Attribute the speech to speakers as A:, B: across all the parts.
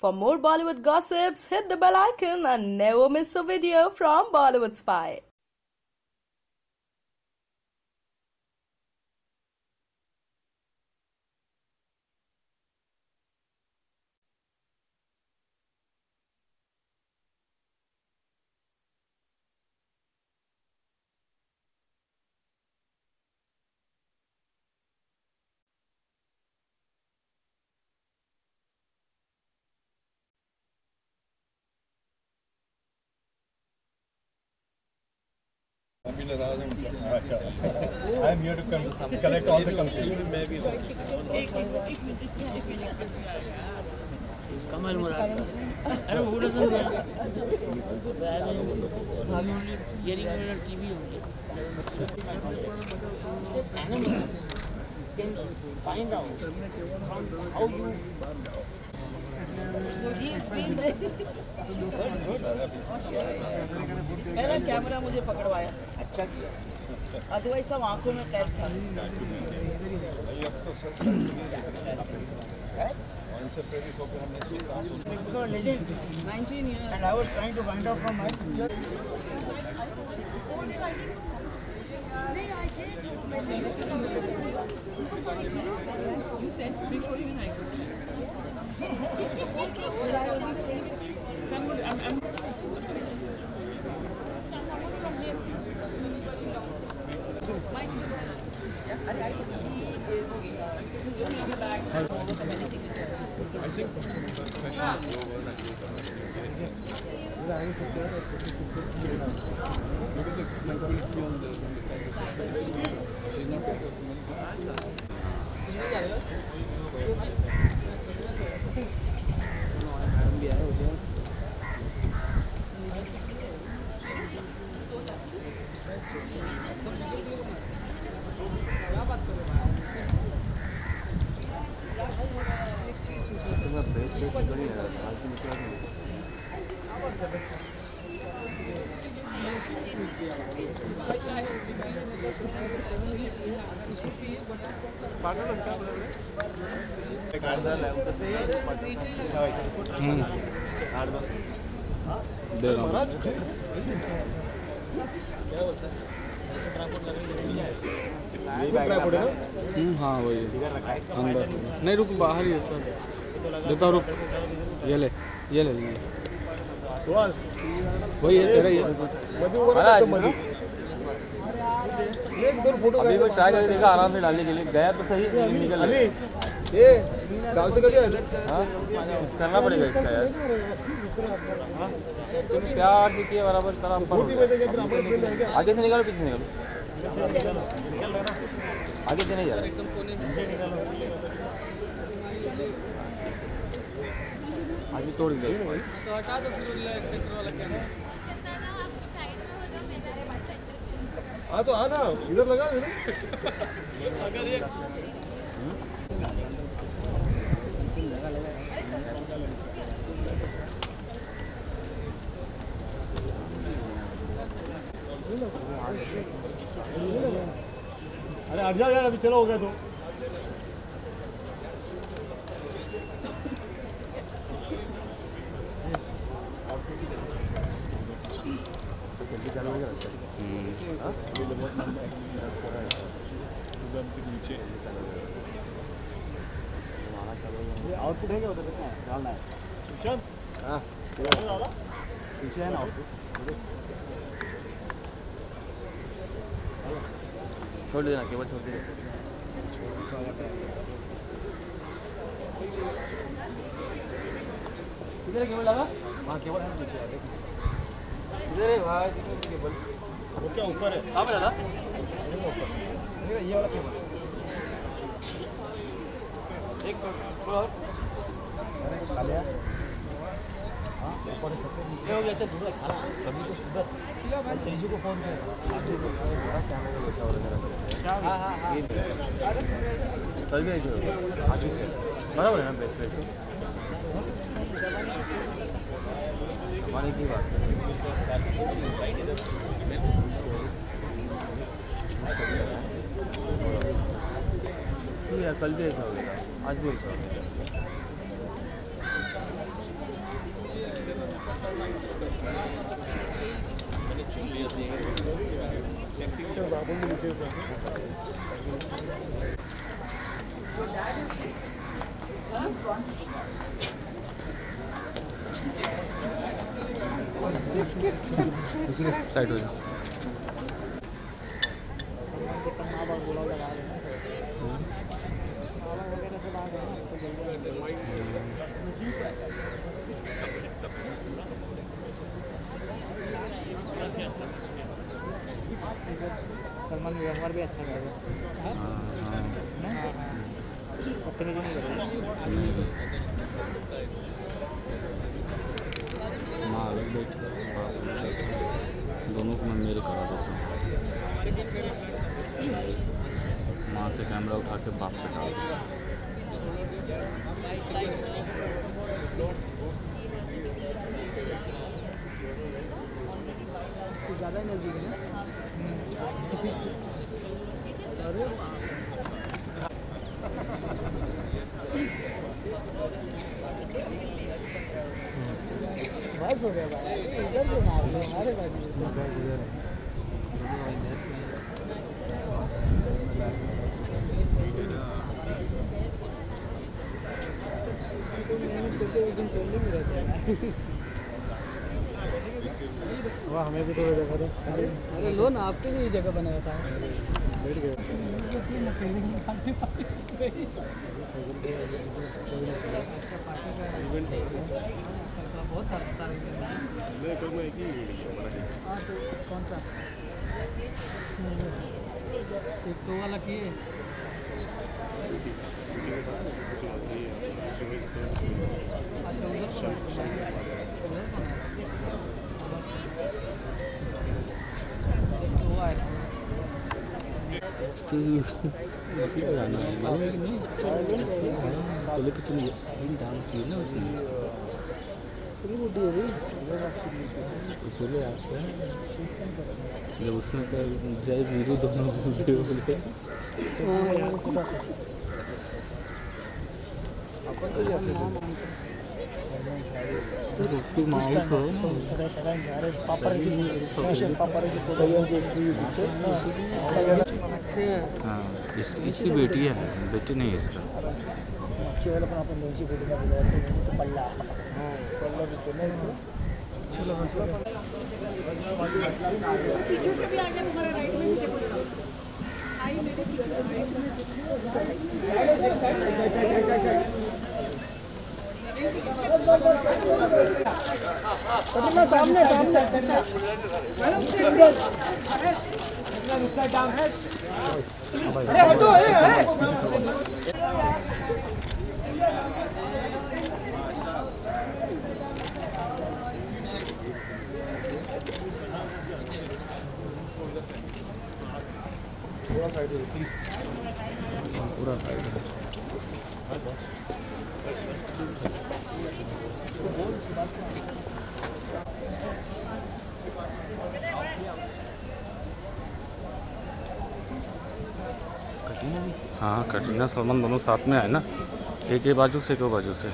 A: For more Bollywood gossips, hit the bell icon and never miss a video from Bollywood Spy.
B: I am here to collect all the complaints.
C: Kamal Murad. Who doesn't know? I'm only hearing it on TV only. Animals can find out from how you.
D: So he has been पहला camera मुझे पकड़वाया, अच्छा किया, otherwise सब आंखों में कैद था। Legend, 19 years.
C: And I was trying to find out from my teacher.
D: नहीं, I did. Messages के numbers थे।
E: You sent before you and I got it.
B: I think the question is over and look at the tranquility on the canvas. She's not
F: हाँ वही अंदर नहीं रुक बाहर ही है सर देता रुक ये ले वही है तेरा ही अभी मैं ट्राई करके देखा आराम से डालने के लिए गया तो सही निकल
B: ये गाँव से कभी आए थे?
F: हाँ करना पड़ेगा इसका यार तुम क्या किया बराबर सारा आगे से निकालो पीछे निकालो आगे से नहीं जा रहा आगे तोड़ दे
E: तो हटा दो फिर सेंटर वाला क्या
B: हाँ तो आना इधर लगा
E: अगर ये
B: अरे हट जाओ यार अभी चलो हो गया तो नीचे आउटपुट है क्या उधर डालना है सुशांत हाँ पीछे है ना आउटपुट
F: छोड़ देना केवल छोड़ दे किधर केवल लगा
B: हाँ केवल है पीछे
F: इधर है भाई केवल
B: वो क्या ऊपर है
F: कहाँ पे लगा
B: ये वाला केवल
F: एक और
B: लिया हाँ ऊपर से
F: ये हो गया अच्छा
B: पूरा सारा कभी तो सुधर तेजू को फोन कर आजू को बड़ा कैमरा लगा हुआ है
F: हाँ हाँ हाँ चल गया जो
B: आजू से
F: बराबर है ना ब्रेक हमारी की बात यार कल भी ऐसा हो गया आज भी ऐसा हो गया साइड हो जाओ।
B: सलमान व्यवहार भी अच्छा करेगा।
F: माँ अलग बैठी, दोनों को मैं मेरे करा देता हूँ। माँ से कैमरा उठा के बाप पे डाल देता हूँ।
B: ज़्यादा नजदीक है ना। बस हो गया भाई, इधर जो मार लो हमारे पास वाह, हमें भी तो जगह दो। अरे लो ना, आपके लिए जगह बनाया था। बैठ गए। बहुत कौन सा एक तो वाला किए
F: जब उसमें जय वीरू दोनों बोलते हाँ, इसकी बेटी है, बेटी नहीं है इसका।
B: चलो
G: पीछे से भी आ गया तुम्हारे राइट में भी देखो आई मेरे
B: सामने सामने अरे हटो
H: थोड़ा साइड प्लीज,
F: पूरा साइड है। हाँ, कटरीना सलमान दोनों साथ में आए ना, एक ही बाजू से, एक बाजू से।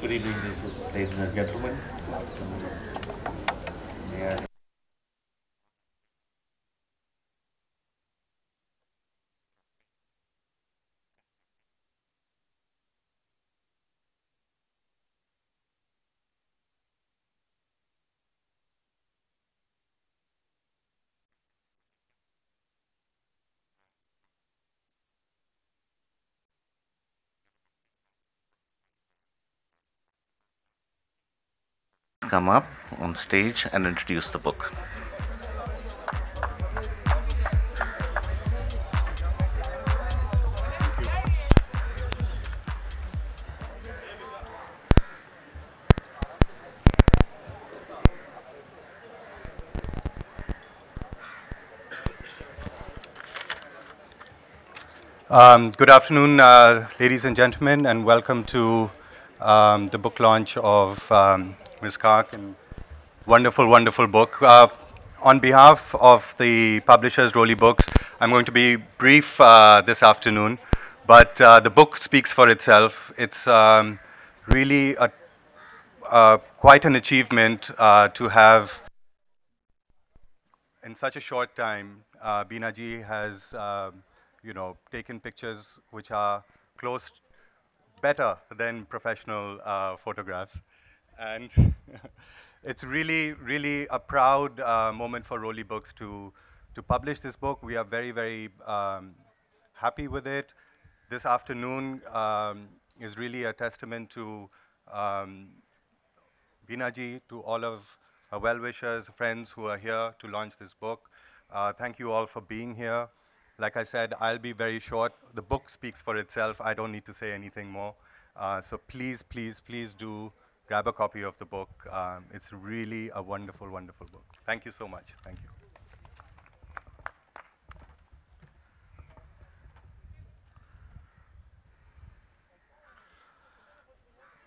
H: Good evening, ladies and gentlemen. Yeah. Come up on stage and introduce the book.
I: Good afternoon, ladies and gentlemen, and welcome to the book launch of Ms. Kak, and wonderful, wonderful book. On behalf of the publishers, Rolly Books, I'm going to be brief this afternoon, but the book speaks for itself. It's really quite an achievement to have, in such a short time, Bina ji has, taken pictures which are close, better than professional photographs. And it's really, really a proud moment for Rolly Books to publish this book. We are very, very happy with it. This afternoon is really a testament to Bina ji, to all of her well-wishers, friends who are here to launch this book. Thank you all for being here. Like I said, I'll be very short. The book speaks for itself. I don't need to say anything more. So please, please, please do grab a copy of the book. It's really a wonderful, wonderful book. Thank you so much. Thank you.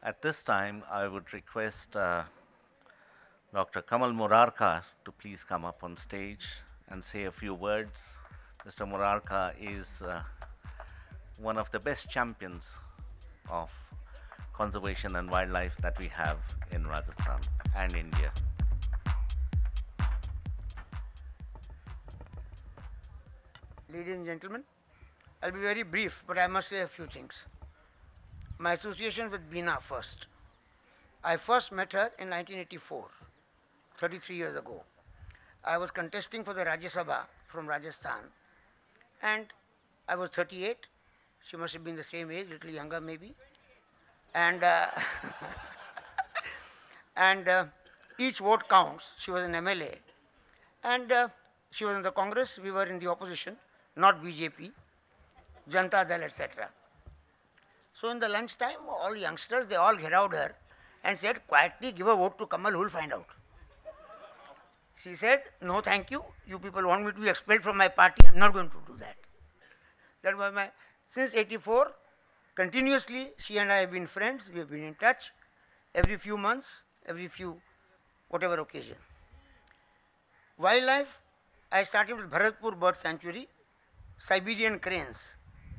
H: At this time, I would request Dr. Kamal Murarka to please come up on stage and say a few words. Mr. Murarka is one of the best champions of conservation and wildlife that we have in Rajasthan and India.
C: Ladies and gentlemen, I'll be very brief, but I must say a few things. My association with Bina first. I first met her in 1984, 33 years ago. I was contesting for the Rajya Sabha from Rajasthan, and I was 38. She must have been the same age, little younger maybe. And each vote counts. She was an MLA, and she was in the Congress. We were in the opposition, not BJP, Janata Dal, etc. So in the lunch time, all youngsters, they all around her and said, quietly give a vote to Kamal, who will find out. She said, no thank you, you people want me to be expelled from my party, I'm not going to do that. That was my, since 84, continuously she and I have been friends, we have been in touch, every few months, every few, whatever occasion. Wildlife, I started with Bharatpur Bird Sanctuary, Siberian cranes,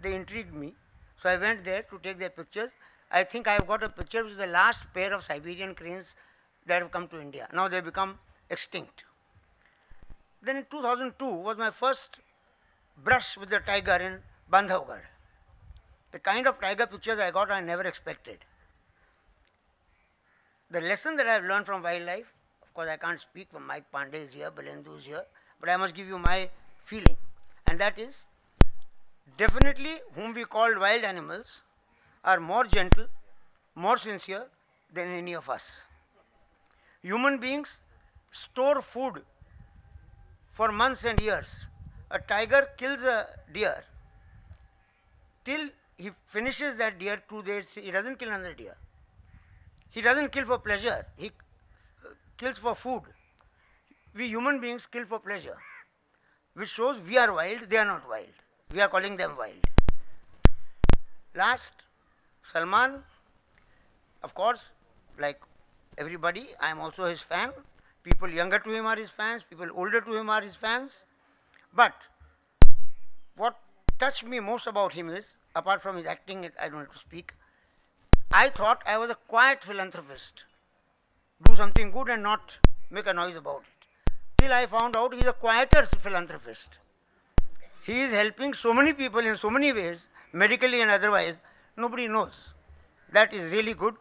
C: they intrigued me. So I went there to take their pictures. I think I have got a picture which is the last pair of Siberian cranes that have come to India. Now they have become extinct. Then in 2002 was my first brush with the tiger in Bandhavgarh. The kind of tiger pictures I got I never expected. The lesson that I have learned from wildlife, of course I can't speak when Mike Pandey is here, Balendu is here, but I must give you my feeling, and that is, definitely whom we call wild animals are more gentle, more sincere than any of us. Human beings store food for months and years. A tiger kills a deer. Till he finishes that deer 2 days, he doesn't kill another deer. He doesn't kill for pleasure, he kills for food. We human beings kill for pleasure, which shows we are wild, they are not wild. We are calling them wild. Last, Salman, of course, like everybody, I am also his fan. People younger to him are his fans, people older to him are his fans. But what touched me most about him is, apart from his acting, I don't have to speak, I thought I was a quiet philanthropist. Do something good and not make a noise about it. Till I found out he is a quieter philanthropist. He is helping so many people in so many ways, medically and otherwise, nobody knows. That is really good.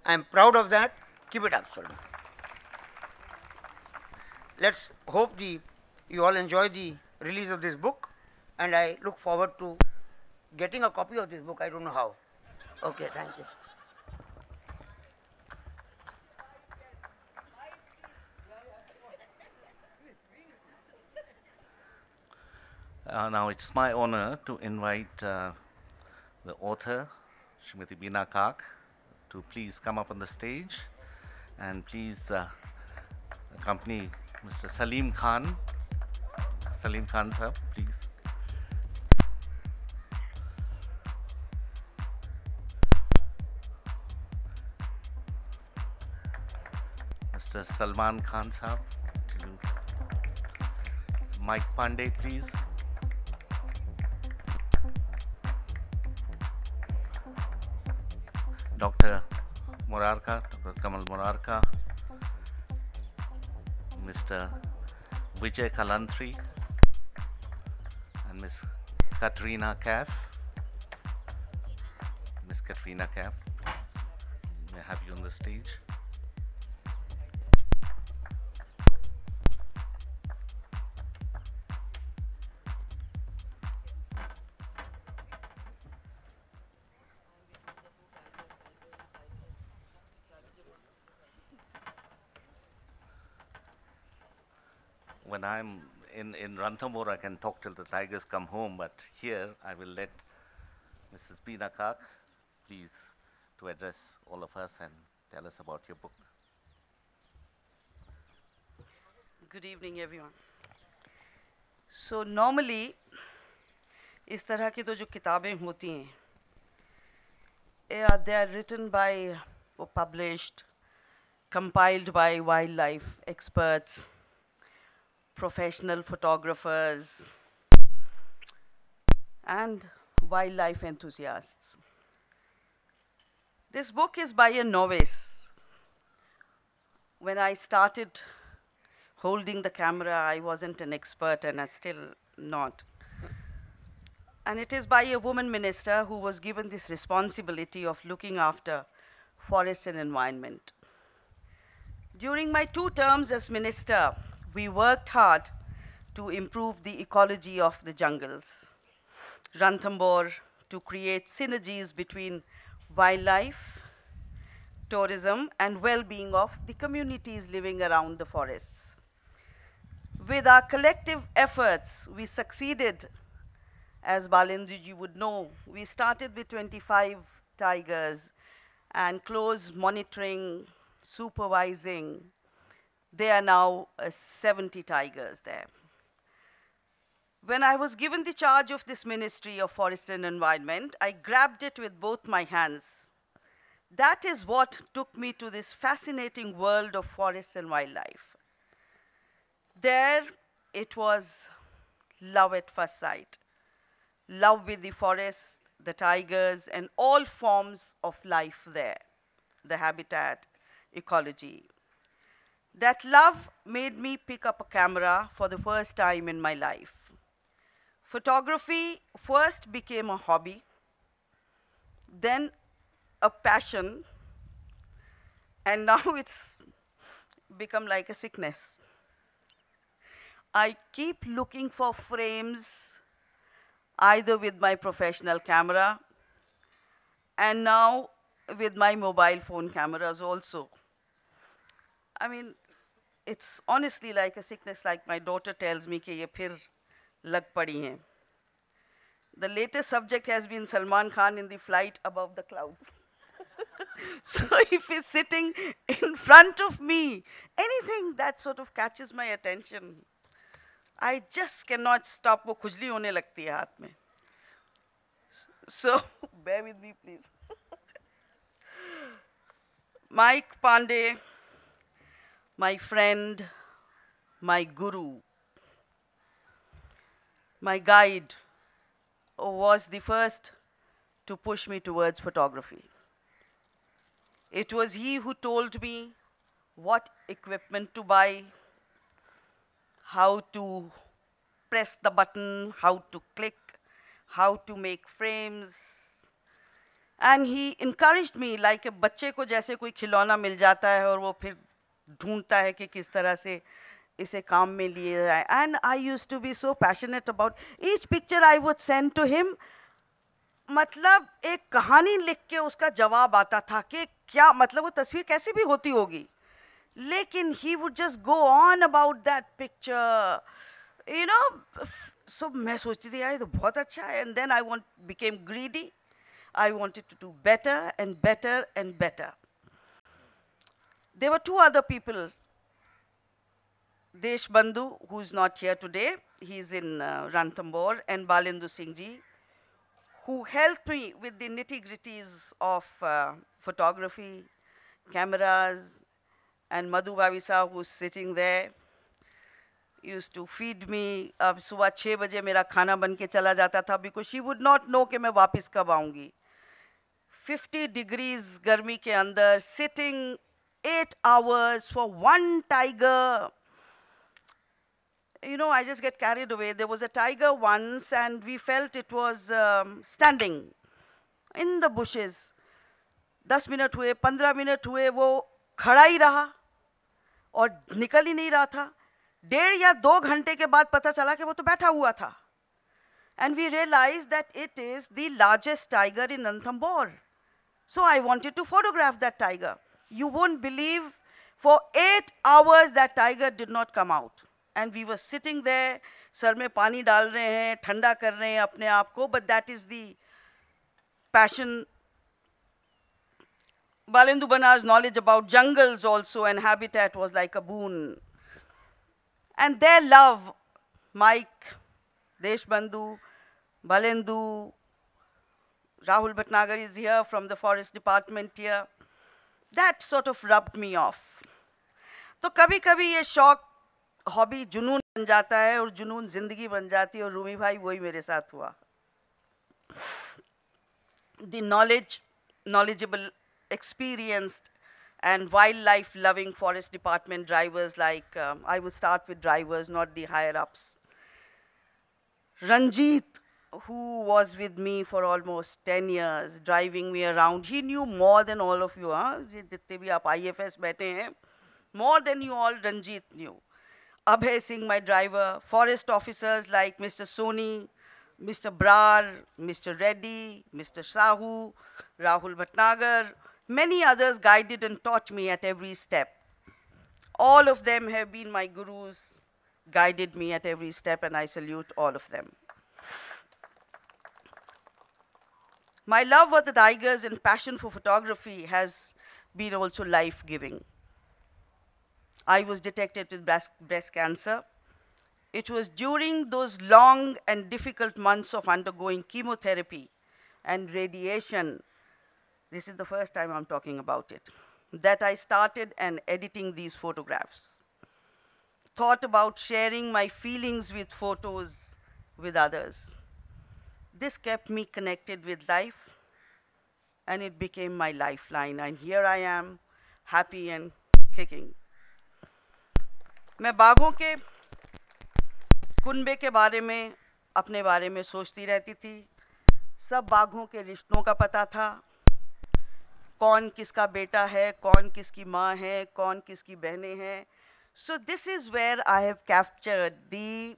C: I am proud of that. Keep it up, Salman. Let's hope you all enjoy the release of this book, and I look forward to getting a copy of this book. I don't know how. Okay, thank you.
H: Now it's my honor to invite the author, Srimati Bina Kak, to please come up on the stage, and please accompany Mr. Salim Khan. Salim Khan sir, please. Mr. Salman Khan Sahab. To Mike Pandey, please. Dr. Murarka, Dr. Kamal Murarka, Mr. Vijay Kalantri, and Miss Katrina Kaf. Miss Katrina Kaf, may I have you on the stage? When I'm in Ranthambore, I can talk till the tigers come home, but here I will let Mrs. Bina Kak, please, to address all of us and tell us about your book.
D: Good evening, everyone. So normally, इस तरह की तो जो किताबें होती हैं, they are written by or published, compiled by wildlife experts, professional photographers, and wildlife enthusiasts. This book is by a novice. When I started holding the camera, I wasn't an expert, and I'm still not. And it is by a woman minister who was given this responsibility of looking after forests and environment. During my 2 terms as minister, we worked hard to improve the ecology of the jungles. Ranthambore, to create synergies between wildlife, tourism, and well-being of the communities living around the forests. With our collective efforts, we succeeded. As Balenduji would know, we started with 25 tigers and close monitoring, supervising. There are now 70 tigers there. When I was given the charge of this Ministry of Forest and Environment, I grabbed it with both my hands. That is what took me to this fascinating world of forests and wildlife. There, it was love at first sight. Love with the forest, the tigers, and all forms of life there, the habitat, ecology. That love made me pick up a camera for the first time in my life. Photography first became a hobby, then a passion, and now it's become like a sickness. I keep looking for frames either with my professional camera and now with my mobile phone cameras also. I mean, it's honestly like a sickness, like my daughter tells me कि ये फिर लग पड़ी हैं. The latest subject has been Salman Khan in the flight above the clouds. So if he's sitting in front of me, anything that sort of catches my attention, I just cannot stop. वो खुजली होने लगती है हाथ में. So bear with me, please. Mike Pandey, my friend, my guru, my guide, was the first to push me towards photography. It was he who told me what equipment to buy, how to press the button, how to click, how to make frames. And he encouraged me like a बच्चे को जैसे कोई खिलौना मिल जाता है और वो फिर ढूंढता है कि किस तरह से इसे काम में लिए जाए. And I used to be so passionate about each picture I would send to him. मतलब एक कहानी लिख के उसका जवाब आता था कि क्या मतलब वो तस्वीर कैसी भी होती होगी. लेकिन he would just go on about that picture, you know. So मैं सोचती थी यार ये तो बहुत अच्छा है. And then I became greedy. I wanted to do better and better and better. There were 2 other people. Desh Bandhu, who's not here today, he's in Ranthambore, and Balendu Singh ji, who helped me with the nitty-gritties of photography, cameras, And Madhu Bhavisa, who's sitting there, used to feed me. अब सुबह 6 बजे मेरा खाना बन के चला जाता था because she would not know कि मैं वापस कब आऊँगी. 50 degrees गर्मी के अंदर, sitting 8 hours for one tiger. You know, I just get carried away. There was a tiger once and we felt it was standing in the bushes. 10 minute हुए, 15 minute हुए, वो खड़ा ही रहा और निकल ही नहीं रहा था. 1.5 या 2 घंटे के बाद पता चला कि वो तो बैठा हुआ था. And we realized that it is the largest tiger in Ranthambore. So I wanted to photograph that tiger. You won't believe, for 8 hours that tiger did not come out. And we were sitting there, sir में पानी डाल रहे हैं, ठंडा कर रहे हैं अपने आप को, but that is the passion. Balendu Bana's knowledge about jungles also and habitat was like a boon. And their love, Mike, Deshbandhu, Balendu, Rahul Bhatnagar is here from the forest department here. That sort of rubbed me off. तो कभी-कभी ये शौक hobby जुनून बन जाता है और जुनून जिंदगी बन जाती है और रूमी भाई वही मेरे साथ हुआ. The knowledgeable, experienced and wildlife loving forest department drivers, like I would start with drivers, not the higher ups. Ranjit, who was with me for almost 10 years, driving me around, he knew more than all of you. जितने भी आप IFS बैठे हैं, more than you all, Ranjit knew. Abhay Singh, my driver, forest officers like Mr. Soni, Mr. Brar, Mr. Reddy, Mr. Sahu, Rahul Bhatnagar, many others guided and taught me at every step. All of them have been my gurus, guided me at every step, and I salute all of them. My love for the tigers and passion for photography has been also life-giving. I was detected with breast cancer. It was during those long and difficult months of undergoing chemotherapy and radiation, this is the first time I'm talking about it, that I started editing these photographs. Thought about sharing my feelings with photos with others. This kept me connected with life, and it became my lifeline. And here I am, happy and kicking. मैं बाघों के कुनबे के बारे में, अपने बारे में सोचती रहती थी. सब बाघों के रिश्तों का पता था. कौन किसका बेटा है, कौन किसकी माँ है, कौन किसकी बहनें हैं. So this is where I have captured the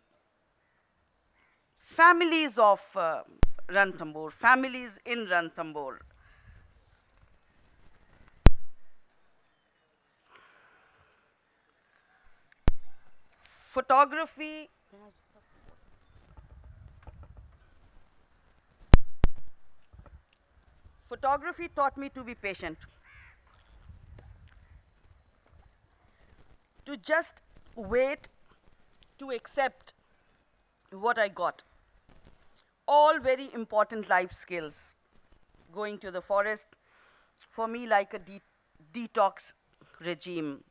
D: families of Ranthambore, families in Ranthambore. Photography taught me to be patient, to just wait, to accept what I got. All very important life skills. Going to the forest, for me, like a detox regime.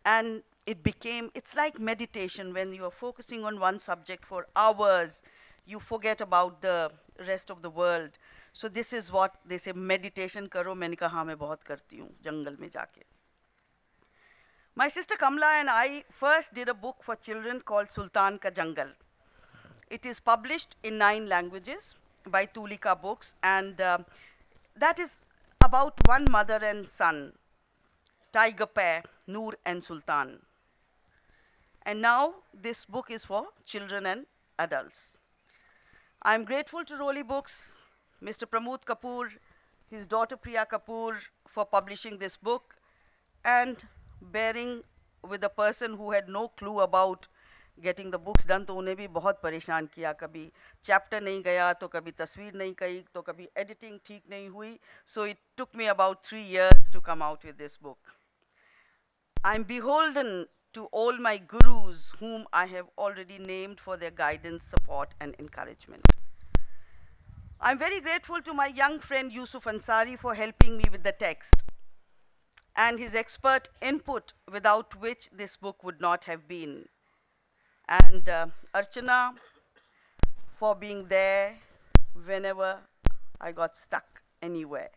D: And it's like meditation. When you are focusing on one subject for hours, you forget about the rest of the world. So this is what they say, meditation karo. मैंने कहा हाँ मैं बहुत करती हूँ जंगल में जाके. My sister Kamla and I first did a book for children called Sultan Ka Jangal. It is published in 9 languages by Tulika Books, and that is about one mother and son, tiger pair, Noor and Sultan. And now this book is for children and adults. I'm grateful to Roli Books, Mr. Pramod Kapoor, his daughter Priya Kapoor, for publishing this book and bearing with a person who had no clue about getting the books done. तो उन्हें भी बहुत परेशान किया. कभी chapter नहीं गया, तो कभी तस्वीर नहीं गई, तो कभी editing ठीक नहीं हुई. So it took me about 3 years to come out with this book. I'm beholden to all my gurus, whom I have already named, for their guidance, support, and encouragement. I'm very grateful to my young friend Yusuf Ansari for helping me with the text. and his expert input, without which this book would not have been. And Archana, for being there whenever I got stuck anywhere.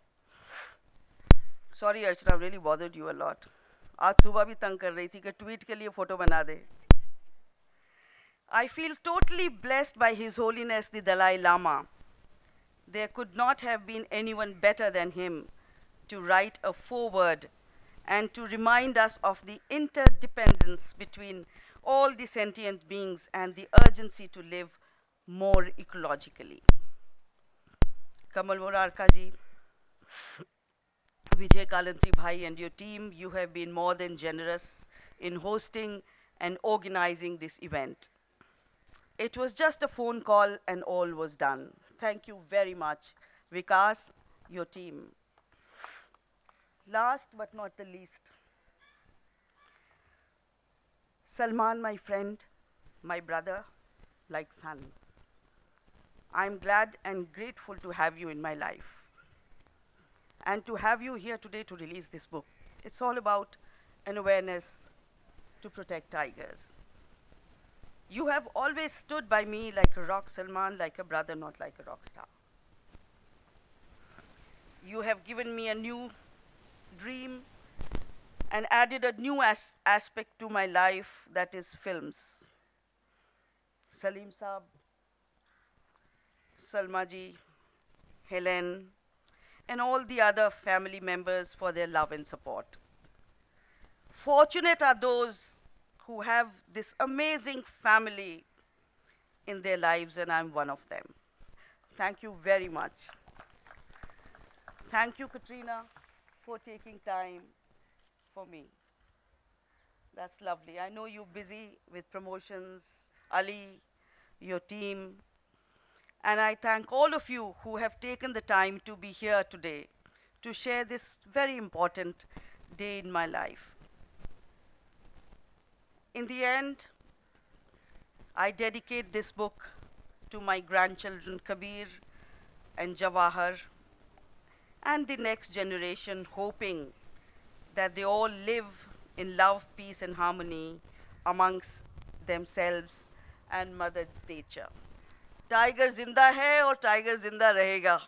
D: Sorry Archana, I've really bothered you a lot. आज सुबह भी तंग कर रही थी कि tweet के लिए फोटो बना दे. I feel totally blessed by His Holiness the Dalai Lama. There could not have been anyone better than him to write a foreword and to remind us of the interdependence between all the sentient beings and the urgency to live more ecologically. Kamal Murarka ji, Vijay Kalantri Bhai and your team, you have been more than generous in hosting and organizing this event. It was just a phone call and all was done. Thank you very much, Vikas, your team. Last but not the least, Salman, my friend, my brother, like son. I'm glad and grateful to have you in my life and to have you here today to release this book. It's all about an awareness to protect tigers. You have always stood by me like a rock, Salman, like a brother, not like a rock star. You have given me a new dream and added a new aspect to my life, that is films. Salim Saab, Salma ji, Helen, and all the other family members for their love and support. Fortunate are those who have this amazing family in their lives, and I'm one of them. Thank you very much. Thank you, Katrina, for taking time for me. That's lovely. I know you're busy with promotions, Ali, your team, and I thank all of you who have taken the time to be here today to share this very important day in my life. In the end, I dedicate this book to my grandchildren Kabir and Jawahar and the next generation, hoping that they all live in love, peace and harmony amongst themselves and Mother Nature. Tiger zinda hai aur tiger zinda rahega.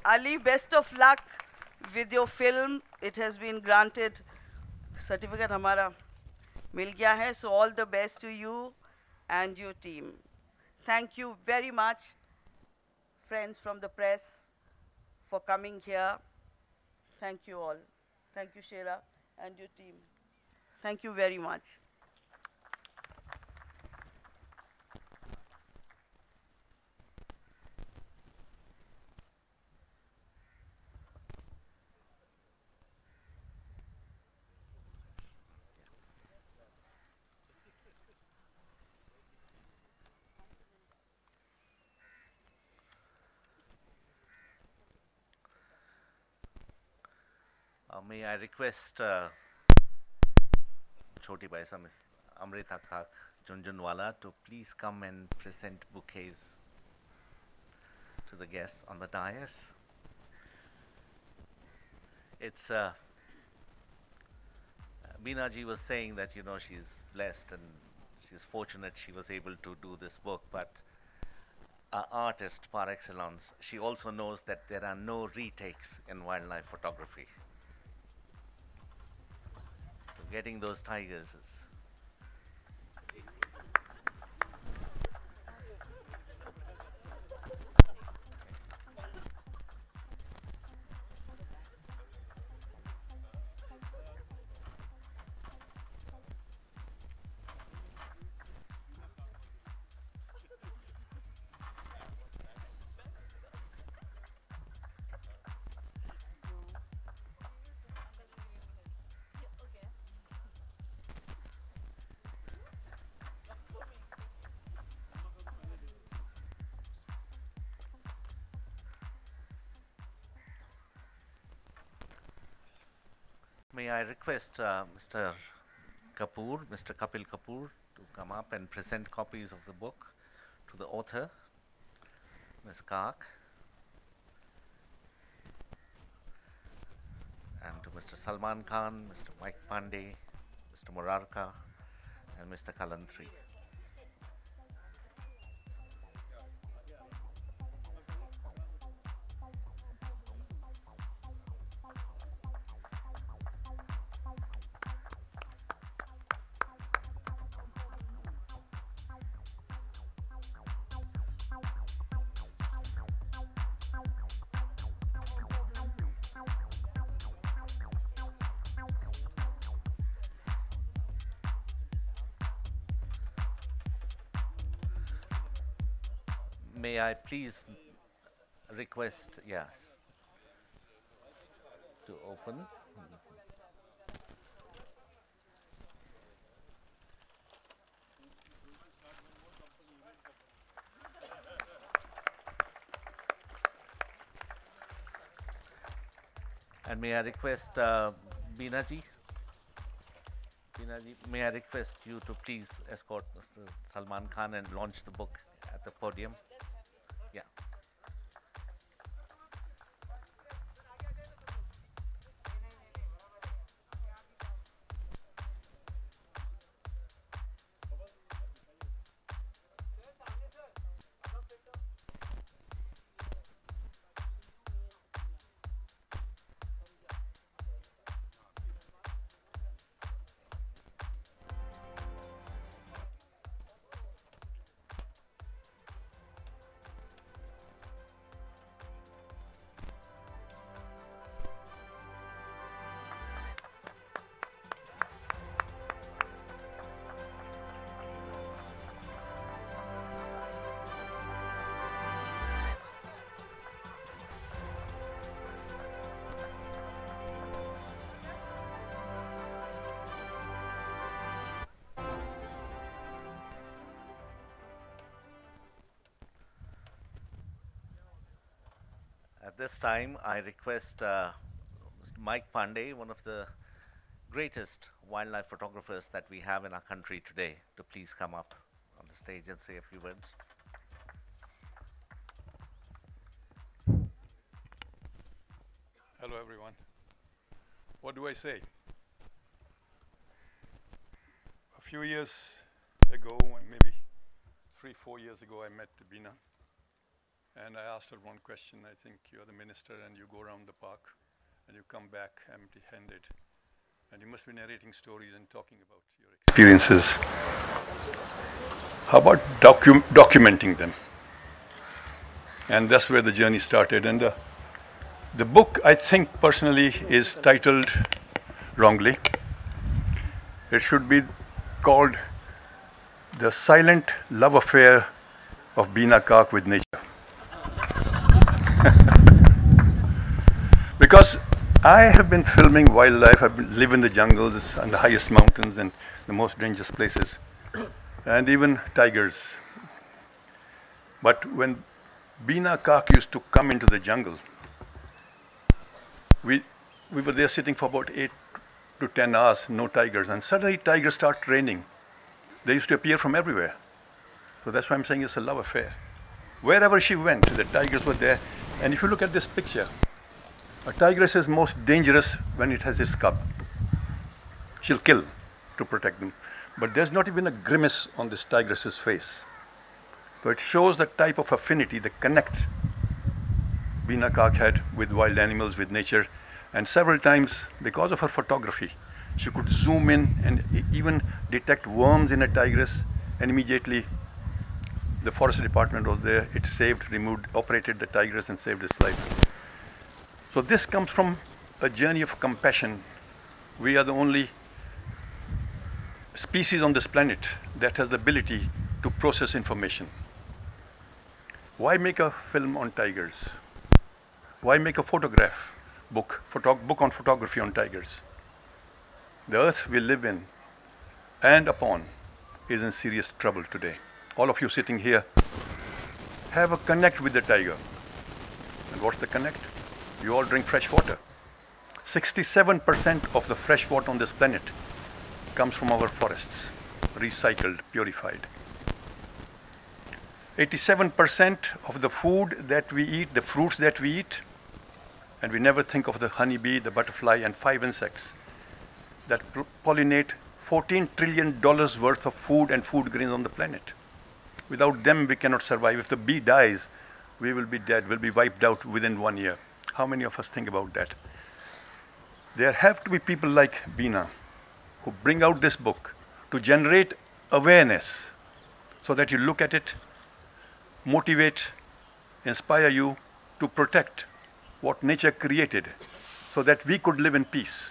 D: Ali, best of luck with your film. It has been granted. Certificate hamara mil gaya hai, so all the best to you and your team. Thank you very much, friends from the press, for coming here. Thank you all. Thank you, Shera, and your team. Thank you very much.
H: May I request Choti Baisa, Miss Amrita Kak Junjunwala, to please come and present bouquets to the guests on the dais. It's Bina ji was saying that, you know, she's blessed and she's fortunate she was able to do this book, but an artist par excellence, she also knows that there are no retakes in wildlife photography. So getting those tigers is... May I request Mr. Kapoor, Mr. Kapil Kapoor, to come up and present copies of the book to the author, Ms. Kak, and to Mr. Salman Khan, Mr. Mike Pandey, Mr. Murarka, and Mr. Kalantri. May I please request, yes, to open. And may I request Bina ji? Bina ji, may I request you to please escort Mr. Salman Khan and launch the book at the podium? Yeah. At this time, I request Mr. Mike Pandey, one of the greatest wildlife photographers that we have in our country today, to please come up on the stage and say a few words.
J: Hello, everyone. What do I say? A few years ago, maybe 3-4 years ago, I met Bina. And I asked her one question. I think you're the minister and you go around the park and you come back empty-handed. And you must be narrating stories and talking about your experiences. How about documenting them? And that's where the journey started. And the book, I think personally, is titled wrongly. It should be called The Silent Love Affair of Bina Kak with Nature. Because I have been filming wildlife. I live in the jungles and the highest mountains and the most dangerous places, and even tigers. But when Bina Kak used to come into the jungle, we were there sitting for about 8 to 10 hours, no tigers, and suddenly tigers start raining. They used to appear from everywhere. So that's why I'm saying it's a love affair. Wherever she went, the tigers were there. And if you look at this picture, a tigress is most dangerous when it has its cub. She'll kill to protect them. But there's not even a grimace on this tigress's face. So it shows the type of affinity, the connect Bina Kak had with wild animals, with nature. And several times, because of her photography, she could zoom in and even detect worms in a tigress, and immediately the forest department was there. It saved, removed, operated the tigress and saved its life. So this comes from a journey of compassion. We are the only species on this planet that has the ability to process information. Why make a film on tigers? Why make a book on photography on tigers? The earth we live in and upon is in serious trouble today. All of you sitting here have a connect with the tiger. And what's the connect? You all drink fresh water. 67% of the fresh water on this planet comes from our forests, recycled, purified. 87% of the food that we eat, the fruits that we eat, And we never think of the honeybee, the butterfly, and 5 insects that pollinate $14 trillion worth of food and food grains on the planet. Without them, we cannot survive. If the bee dies, we will be dead, we'll be wiped out within 1 year. How many of us think about that? There have to be people like Bina who bring out this book to generate awareness so that you look at it, motivate, inspire you to protect what nature created so that we could live in peace.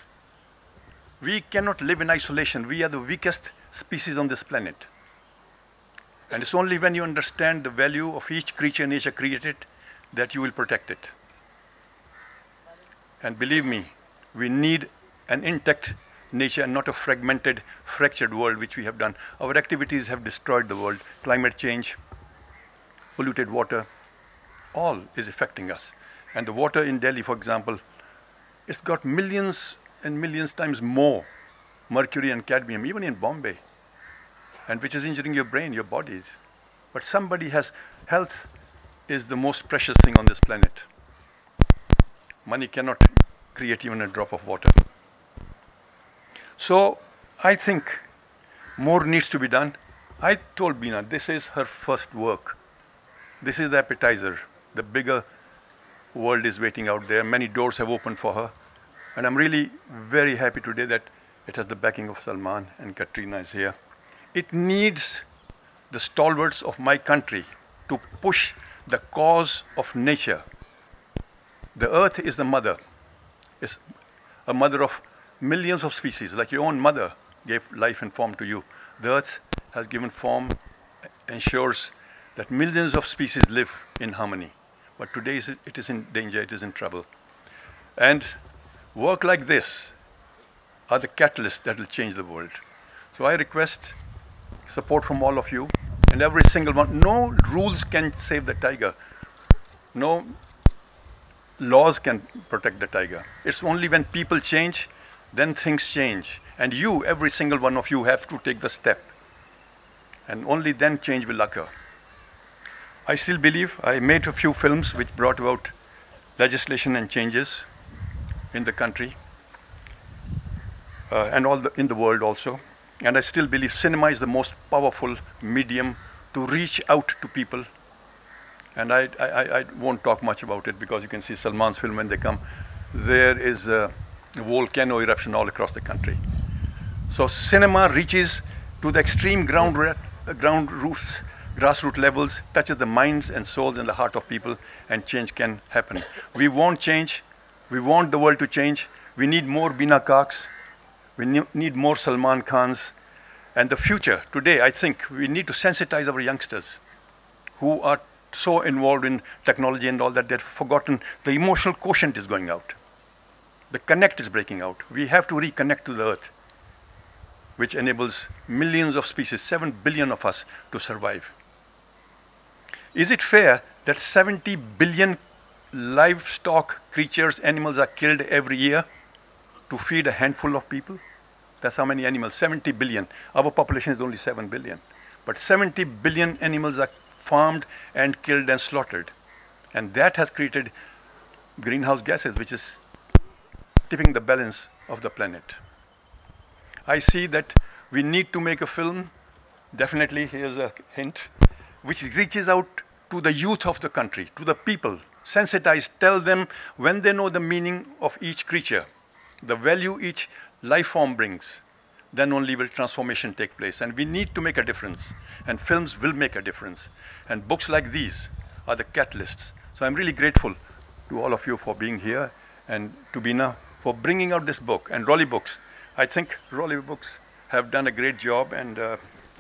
J: We cannot live in isolation. We are the weakest species on this planet. And it's only when you understand the value of each creature nature created that you will protect it. And believe me, we need an intact nature and not a fragmented, fractured world which we have done. Our activities have destroyed the world. Climate change, polluted water, all is affecting us. And the water in Delhi, for example, it's got millions and millions times more mercury and cadmium, even in Bombay, and which is injuring your brain, your bodies. But somebody has, health is the most precious thing on this planet. Money cannot create even a drop of water. So I think more needs to be done. I told Bina, this is her first work. This is the appetizer. The bigger world is waiting out there. Many doors have opened for her. And I'm really very happy today that it has the backing of Salman and Katrina is here. It needs the stalwarts of my country to push the cause of nature. The earth is the mother. It's a mother of millions of species, like your own mother gave life and form to you. The earth has given form, ensures that millions of species live in harmony. But today it is in danger, it is in trouble. And work like this are the catalysts that will change the world. So I request support from all of you and every single one. No rules can save the tiger. No laws can protect the tiger. It's only when people change, then things change. And you, every single one of you, have to take the step. And only then change will occur. I still believe I made a few films which brought about legislation and changes in the country and in the world also. And I still believe cinema is the most powerful medium to reach out to people. And I won't talk much about it because you can see Salman's film when they come. There is a volcano eruption all across the country. So cinema reaches to the extreme grassroots levels, touches the minds and souls and the heart of people, and change can happen. We want change. We want the world to change. We need more Bina Kaks. We need more Salman Khans. And the future, today, I think we need to sensitize our youngsters who are so involved in technology and all that, they've forgotten the emotional quotient is going out. The connect is breaking out. We have to reconnect to the earth, which enables millions of species, 7 billion of us, to survive. Is it fair that 70 billion livestock creatures, animals are killed every year to feed a handful of people? That's how many animals, 70 billion. Our population is only 7 billion. But 70 billion animals are farmed and killed and slaughtered. And that has created greenhouse gases, which is tipping the balance of the planet. I see that we need to make a film, definitely, here's a hint, which reaches out to the youth of the country, to the people, sensitize, tell them when they know the meaning of each creature, the value each life form brings, then only will transformation take place. And we need to make a difference, and films will make a difference. And books like these are the catalysts. So I'm really grateful to all of you for being here, and to Bina for bringing out this book, and Rolly Books. I think Rolly Books have done a great job, and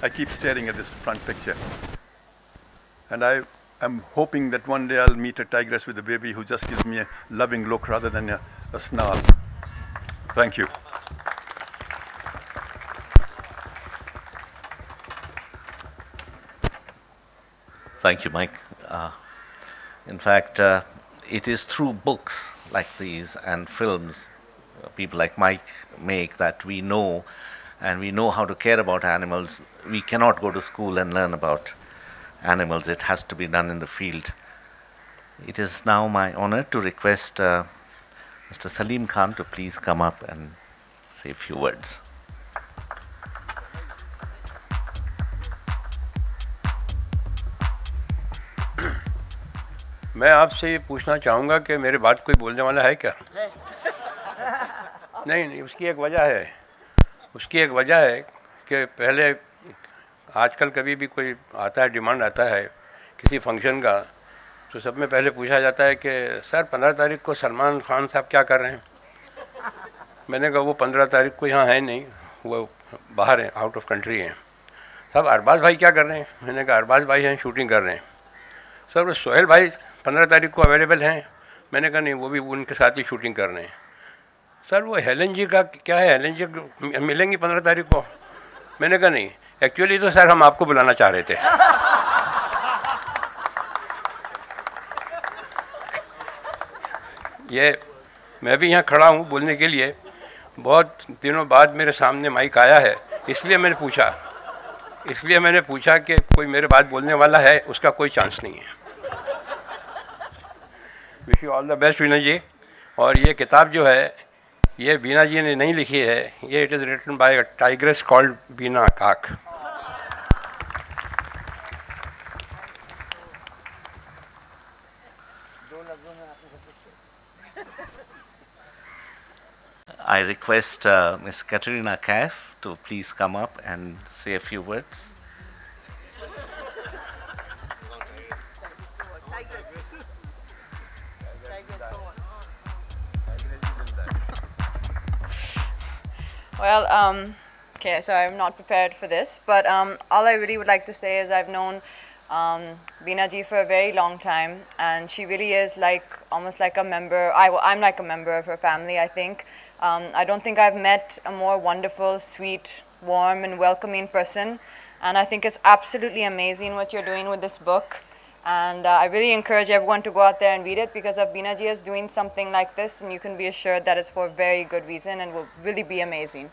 J: I keep staring at this front picture. And I'm hoping that one day I'll meet a tigress with a baby who just gives me a loving look rather than a snarl. Thank you.
H: Thank you, Mike. In fact, it is through books like these and films people like Mike make that we know, and we know how to care about animals. We cannot go to school and learn about animals. It has to be done in the field. It is now my honor to request Mr. Salim Khan to please come up and say a few words.
J: मैं आपसे ये पूछना चाहूँगा कि मेरे बाद कोई बोलने वाला है क्या? नहीं, उसकी एक वजह है। उसकी एक वजह है कि पहले आजकल कभी भी कोई आता है, डिमांड आता है किसी फंक्शन का, तो सब में पहले पूछा जाता है कि सर 15 तारीख को सलमान खान साहब क्या कर रहे हैं? मैंने कहा वो 15 तारीख को यहाँ है नहीं, वो बाहर हैं, आउट ऑफ कंट्री हैं। साहब अरबाज भाई क्या कर रहे हैं? मैंने कहा अरबाज भाई हैं, शूटिंग कर रहे हैं। सर वो सोहेल भाई 15 तारीख को अवेलेबल हैं? मैंने कहा नहीं, वो भी उनके साथ ही शूटिंग कर रहे हैं। सर वो हेलन जी का क्या है, हेलन जी मिलेंगी 15 तारीख को? मैंने कहा नहीं, एक्चुअली तो सर हम आपको बुलाना चाह रहे थे। ये मैं भी यहाँ खड़ा हूँ बोलने के लिए, बहुत दिनों बाद मेरे सामने माइक आया है, इसलिए मैंने पूछा कि कोई मेरे बाद बोलने वाला है, उसका कोई चांस नहीं है। Wish you all the best Bina ji. और ये किताब जो है ये बीना जी ने नहीं लिखी है, ये it is written by a tigress called Bina Kak.
H: I request Ms. Katrina Kak to please come up and say a few words.
K: Well, okay, so I'm not prepared for this, but all I really would like to say is I've known Bina ji for a very long time, and she really is like almost like a member. I'm like a member of her family, I think. I don't think I've met a more wonderful, sweet, warm and welcoming person, and I think it's absolutely amazing what you're doing with this book. And I really encourage everyone to go out there and read it, because if Bina ji is doing something like this, and you can be assured that it's for a very good reason and will really be amazing.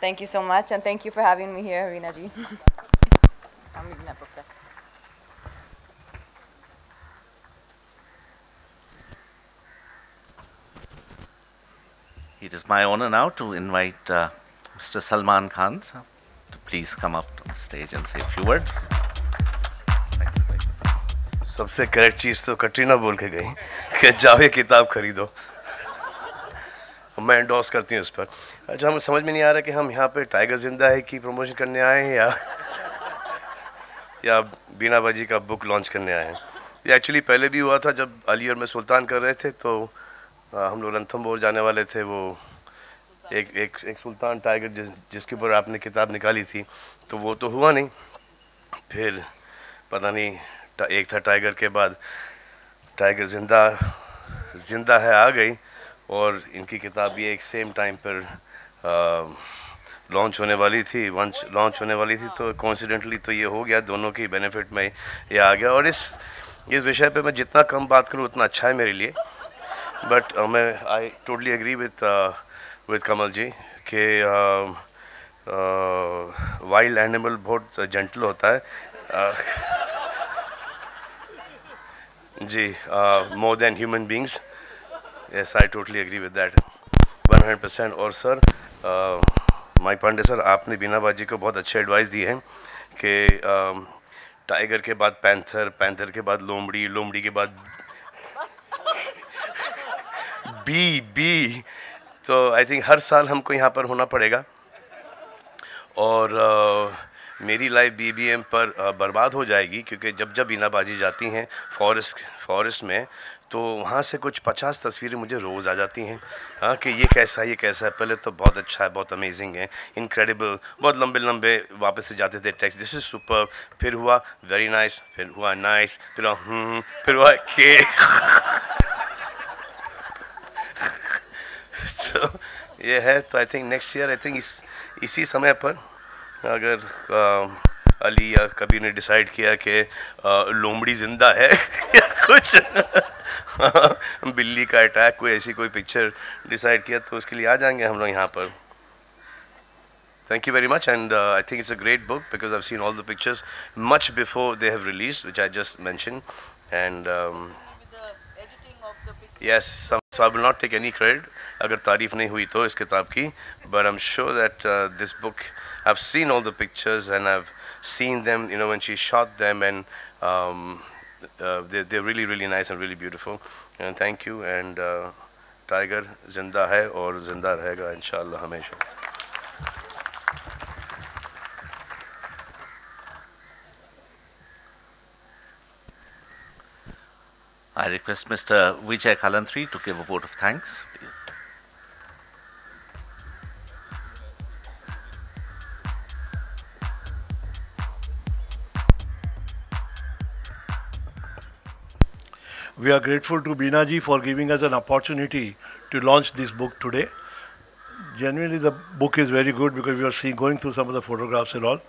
K: Thank you so much, and thank you for having me here, Bina ji. I'm reading that book back.
H: It is my honor now to invite Mr. Salman Khan to please come up on stage and say a few words.
L: सबसे correct चीज़ तो कटरीना बोल के गई कि जाओ ये किताब खरीदो। मैं एंडोर्स करती हूँ उस पर। अच्छा, हमें समझ में नहीं आ रहा कि हम यहाँ पे टाइगर जिंदा है की प्रमोशन करने आए हैं या बीना बाजी का बुक लॉन्च करने आए हैं। ये एक्चुअली पहले भी हुआ था, जब अली और मैं सुल्तान कर रहे थे, तो हम लोग रणथंबोर जाने वाले थे। वो एक सुल्तान टाइगर जिसके ऊपर आपने किताब निकाली थी, तो वो तो हुआ नहीं। फिर पता नहीं, एक था टाइगर के बाद टाइगर जिंदा है आ गई, और इनकी किताब भी एक सेम टाइम पर लॉन्च होने वाली थी, तो कोइंसिडेंटली तो ये हो गया, दोनों की बेनिफिट में ये आ गया। और इस विषय पे मैं जितना कम बात करूँ उतना अच्छा है मेरे लिए। But I totally agree with Kamal ji कि वाइल्ड एनिमल बहुत जेंटल होता है जी, more than human beings. Yes, I totally agree with that 100%। और सर, माई पांडे सर, आपने बीना बाजी को बहुत अच्छे एडवाइस दी है कि टाइगर के बाद पैंथर के बाद लोमड़ी के बाद बी। तो आई थिंक हर साल हमको यहाँ पर होना पड़ेगा, और मेरी लाइफ BBM पर बर्बाद हो जाएगी, क्योंकि जब बीना बाजी जाती हैं फॉरेस्ट में, तो वहाँ से कुछ 50 तस्वीरें मुझे रोज़ आ जाती हैं। हाँ, कि ये कैसा है, पहले तो बहुत अच्छा है, बहुत अमेजिंग है, इनक्रेडिबल, बहुत लंबे वापस से जाते थे टेक्स्ट, दिस इज सुपर, फिर हुआ वेरी नाइस, फिर हुआ नाइस, फिर हुआ के तो ये है। तो I think next year, I think इसी समय पर अगर अली या कबीर ने डिसाइड किया कि लोमड़ी जिंदा है या कुछ बिल्ली का अटैक, कोई पिक्चर डिसाइड किया, तो उसके लिए आ जाएंगे हम लोग यहाँ पर। Thank you very much, and I think it's a great book because I've seen all the pictures much before they have released, which I just mentioned, and
D: With the editing of the picture.
L: Yes, so I will not take any credit अगर तारीफ नहीं हुई तो इस किताब की, but I'm sure that this book, I've seen all the pictures and I've seen them, you know, when she shot them, and they're really, really nice and really beautiful. And thank you. And Tiger जिंदा है और जिंदा रहेगा इंशाल्लाह हमेशा.
H: I request Mr. Vijay Kalantri to give a vote of thanks, please.
M: We are grateful to Bina ji for giving us an opportunity to launch this book today. Genuinely, the book is very good because we are going through some of the photographs and all.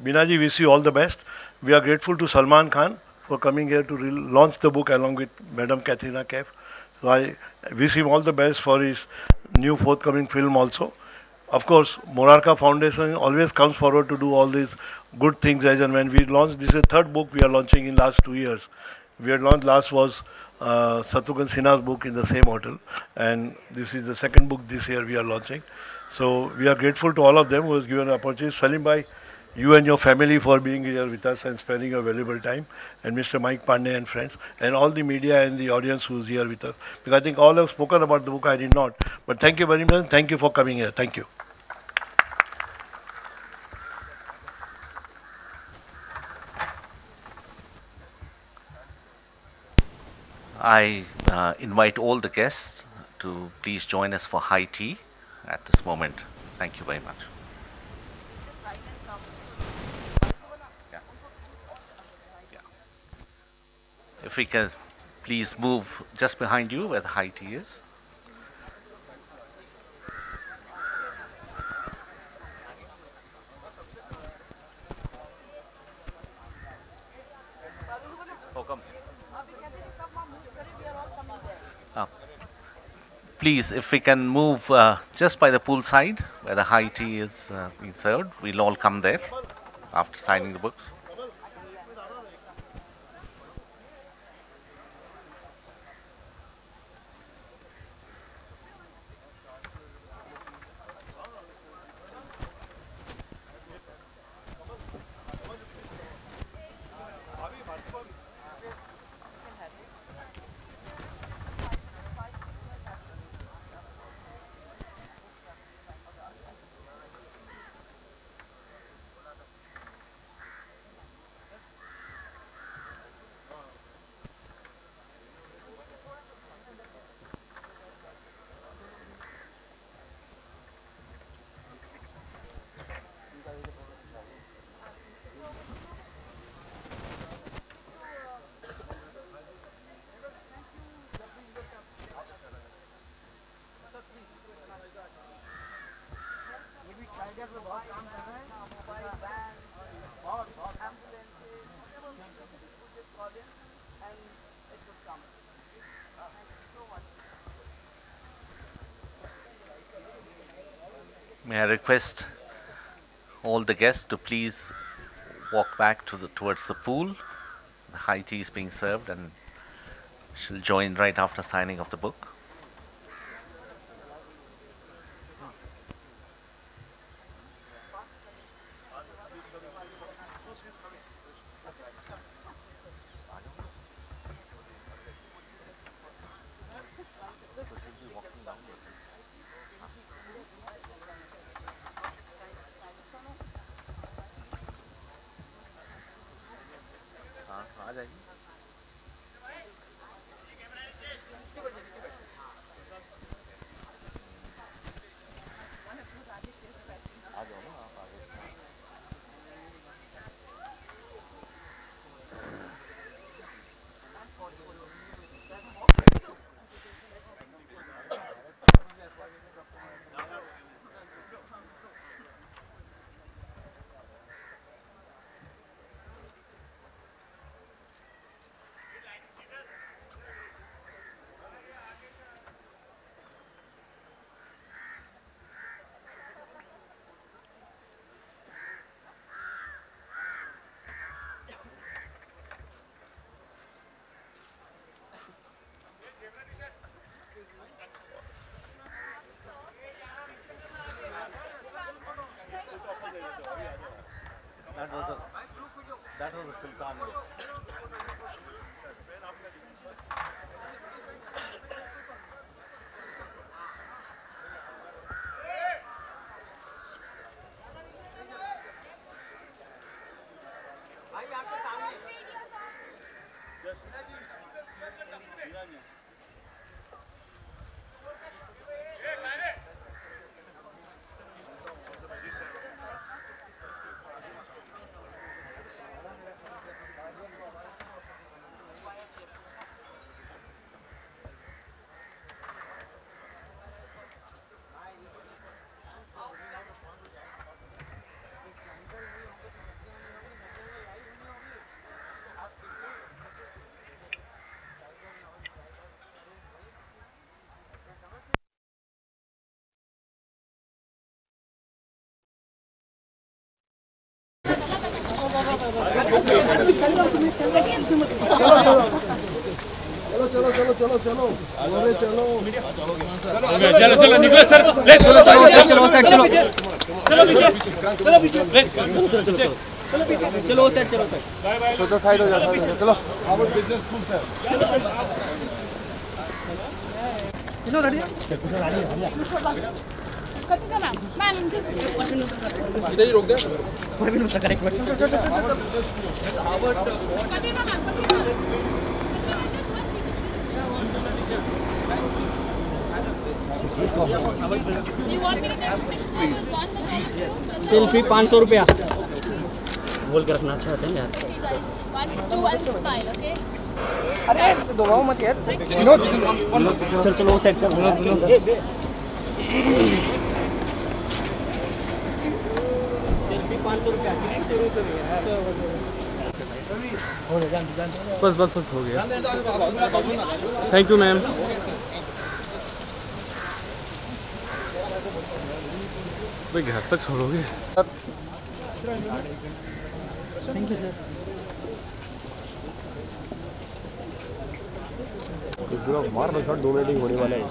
M: Bina ji, wish you all the best. We are grateful to Salman Khan for coming here to launch the book along with Madam Katrina Kaif. So I wish him all the best for his new forthcoming film also. Of course, Morarka Foundation always comes forward to do all these good things as and when we launch. This is the third book we are launching in last 2 years. We had launched last was Satrughn Sinha's book in the same hotel, and this is the second book this year we are launching. So we are grateful to all of them who has given an opportunity. Salim Bhai, you and your family for being here with us and spending your valuable time, and Mr. Mike Pandey and friends, and all the media and the audience who is here with us. Because I think all have spoken about the book, I did not. But thank you very much. Thank you for coming here. Thank you.
H: I invite all the guests to please join us for high tea at this moment. Thank you very much. If we can please move just behind you where the high tea is. Please, if we can move just by the pool side where the high tea is being served, we'll all come there after signing the books. May I request all the guests to please walk back towards the pool. The high tea is being served and she'll join right after signing of the book.
B: चलो चलो चलो चलो अरे चलो
F: चलो चलो निकलो sir ले चलो चलो चलो सर चलो चलो पीछे चलो पीछे ले चलो पीछे चलो सर चलो सर तो साइड हो जाओ चलो आवर बिजनेस स्कूल सर चलो रेडी
G: कटिंग मैम मैम
F: इधर ही रोक दे
B: 5 मिनट तक करेक्ट
G: कटिंग मैम
B: सेल्फी 500 रुपया बोल के रखना अच्छा होता है यार
F: अरे दबाओ मत यार
B: चल चलो साइड चल सेल्फी 500 रुपया किसकी जरूरत है
F: बस बस बस हो गया थैंक यू मैम भाई घर तक छोड़ोगे
B: थैंक यू सर
N: मार शॉट 2 मिनट ही होने वाला है